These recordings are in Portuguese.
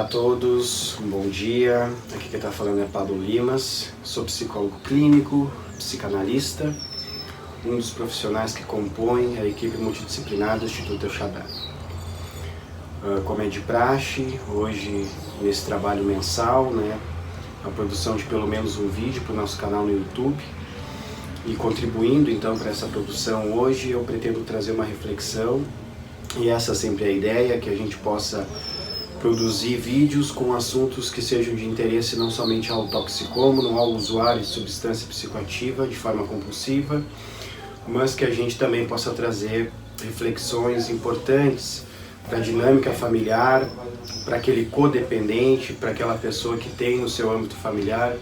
Olá a todos, um bom dia. Aqui quem está falando é Pablo Limas, sou psicólogo clínico, psicanalista, um dos profissionais que compõem a equipe multidisciplinar do Instituto El Shaddai. Como é de praxe, hoje nesse trabalho mensal, a produção de pelo menos um vídeo para o nosso canal no YouTube. E contribuindo então para essa produção hoje, eu pretendo trazer uma reflexão, e essa sempre é a ideia, que a gente possa produzir vídeos com assuntos que sejam de interesse não somente ao toxicômano, ao usuário de substância psicoativa de forma compulsiva, mas que a gente também possa trazer reflexões importantes para a dinâmica familiar, para aquele codependente, para aquela pessoa que tem no seu âmbito familiar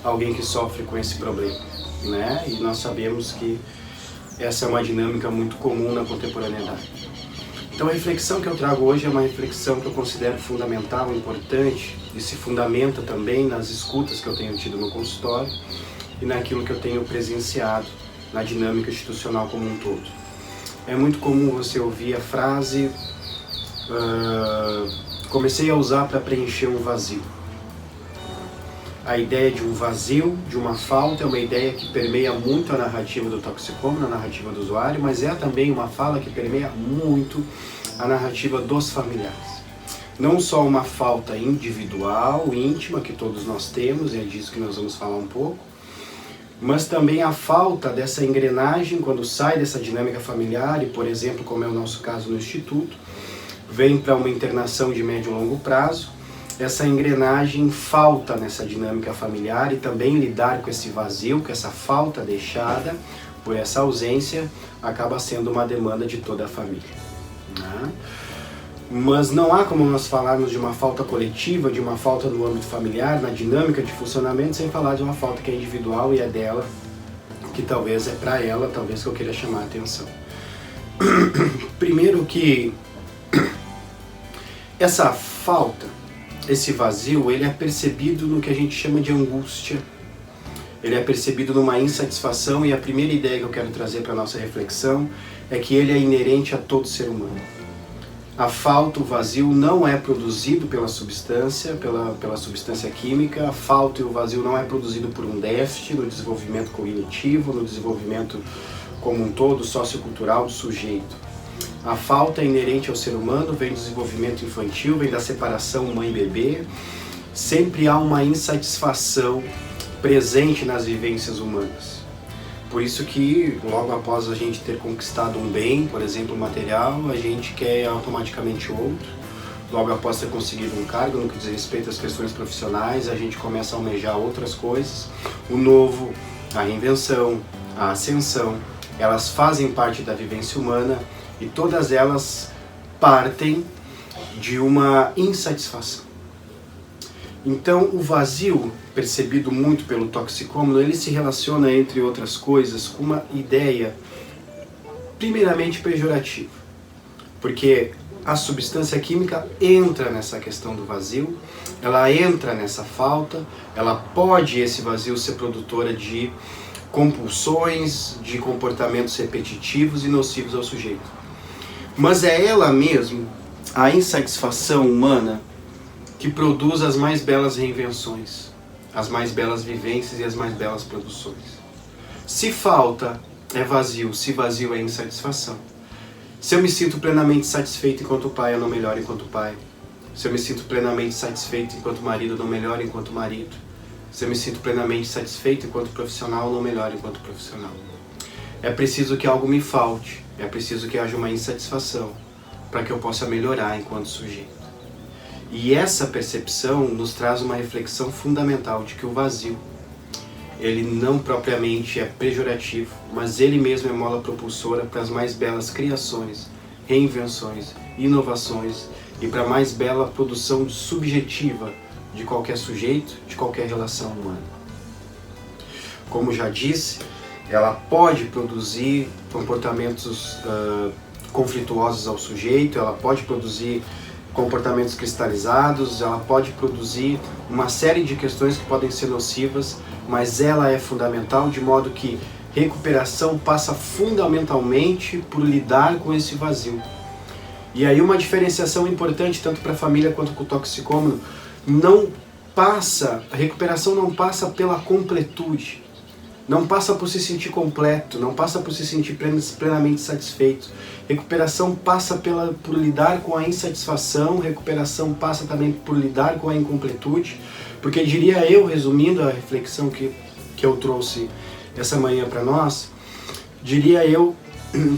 alguém que sofre com esse problema, E nós sabemos que essa é uma dinâmica muito comum na contemporaneidade. Então a reflexão que eu trago hoje é uma reflexão que eu considero fundamental, importante, e se fundamenta também nas escutas que eu tenho tido no consultório e naquilo que eu tenho presenciado na dinâmica institucional como um todo. É muito comum você ouvir a frase comecei a usar para preencher um vazio. A ideia de um vazio, de uma falta, é uma ideia que permeia muito a narrativa do toxicômano, a narrativa do usuário, mas é também uma fala que permeia muito a narrativa dos familiares. Não só uma falta individual, íntima, que todos nós temos, e é disso que nós vamos falar um pouco, mas também a falta dessa engrenagem quando sai dessa dinâmica familiar e, por exemplo, como é o nosso caso no Instituto, vem para uma internação de médio e longo prazo. Essa engrenagem falta nessa dinâmica familiar e também lidar com esse vazio, com essa falta deixada por essa ausência, acaba sendo uma demanda de toda a família. Mas não há como nós falarmos de uma falta coletiva, de uma falta no âmbito familiar, na dinâmica de funcionamento, sem falar de uma falta que é individual e é dela, que talvez é para ela, talvez que eu queira chamar a atenção. Primeiro que essa falta, esse vazio, ele é percebido no que a gente chama de angústia. Ele é percebido numa insatisfação, e a primeira ideia que eu quero trazer para a nossa reflexão é que ele é inerente a todo ser humano. A falta, o vazio, não é produzido pela substância, pela substância química. A falta e o vazio não é produzido por um déficit no desenvolvimento cognitivo, no desenvolvimento como um todo, sociocultural do sujeito. A falta é inerente ao ser humano, vem do desenvolvimento infantil, vem da separação mãe-bebê. Sempre há uma insatisfação presente nas vivências humanas. Por isso que, logo após a gente ter conquistado um bem, por exemplo, material, a gente quer automaticamente outro. Logo após ter conseguido um cargo, no que diz respeito às questões profissionais, a gente começa a almejar outras coisas. O novo, a reinvenção, a ascensão, elas fazem parte da vivência humana, e todas elas partem de uma insatisfação. Então o vazio, percebido muito pelo toxicômano, ele se relaciona, entre outras coisas, com uma ideia primeiramente pejorativa. Porque a substância química entra nessa questão do vazio, ela entra nessa falta, ela pode, esse vazio, ser produtora de compulsões, de comportamentos repetitivos e nocivos ao sujeito. Mas é ela mesmo, a insatisfação humana, que produz as mais belas reinvenções, as mais belas vivências e as mais belas produções. Se falta, é vazio. Se vazio, é insatisfação. Se eu me sinto plenamente satisfeito enquanto pai, eu não melhoro enquanto pai. Se eu me sinto plenamente satisfeito enquanto marido, eu não melhoro enquanto marido. Se eu me sinto plenamente satisfeito enquanto profissional, eu não melhoro enquanto profissional. É preciso que algo me falte. É preciso que haja uma insatisfação para que eu possa melhorar enquanto sujeito. E essa percepção nos traz uma reflexão fundamental de que o vazio, ele não propriamente é pejorativo, mas ele mesmo é mola propulsora para as mais belas criações, reinvenções, inovações e para a mais bela produção subjetiva de qualquer sujeito, de qualquer relação humana. Como já disse, ela pode produzir comportamentos conflituosos ao sujeito, ela pode produzir comportamentos cristalizados, ela pode produzir uma série de questões que podem ser nocivas, mas ela é fundamental, de modo que recuperação passa fundamentalmente por lidar com esse vazio. E aí uma diferenciação importante tanto para a família quanto para o toxicômano, a recuperação não passa pela completude, não passa por se sentir completo, não passa por se sentir plenamente satisfeito. Recuperação passa por lidar com a insatisfação, recuperação passa também por lidar com a incompletude, porque diria eu, resumindo a reflexão que eu trouxe essa manhã para nós, diria eu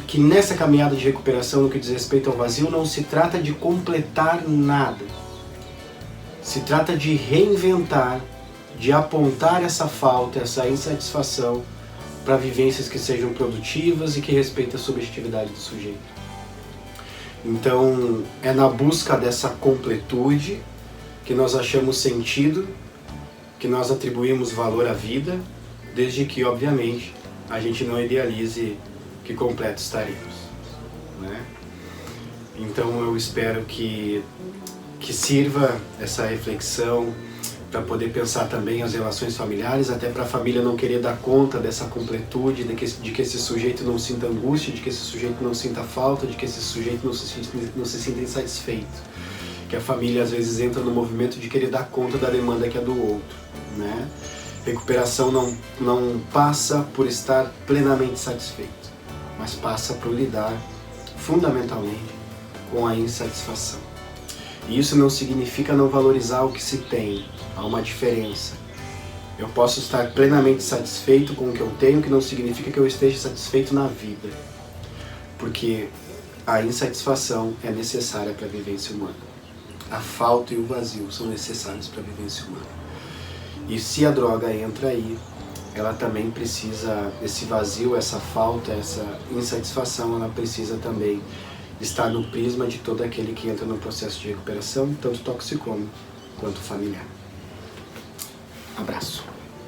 que nessa caminhada de recuperação, no que diz respeito ao vazio, não se trata de completar nada. Se trata de reinventar, de apontar essa falta, essa insatisfação para vivências que sejam produtivas e que respeitem a subjetividade do sujeito. Então, é na busca dessa completude que nós achamos sentido, que nós atribuímos valor à vida, desde que, obviamente, a gente não idealize que completo estaremos, né? Então eu espero que sirva essa reflexão para poder pensar também as relações familiares, até para a família não querer dar conta dessa completude, de que esse sujeito não sinta angústia, de que esse sujeito não sinta falta, de que esse sujeito não se sinta insatisfeito. Que a família às vezes entra no movimento de querer dar conta da demanda que é do outro, né? Recuperação não passa por estar plenamente satisfeito, mas passa por lidar fundamentalmente com a insatisfação. E isso não significa não valorizar o que se tem, há uma diferença. Eu posso estar plenamente satisfeito com o que eu tenho, que não significa que eu esteja satisfeito na vida, porque a insatisfação é necessária para a vivência humana. A falta e o vazio são necessários para a vivência humana. E se a droga entra aí, ela também precisa, esse vazio, essa falta, essa insatisfação, ela precisa também estar no prisma de todo aquele que entra no processo de recuperação, tanto toxicômano quanto familiar. Abraço.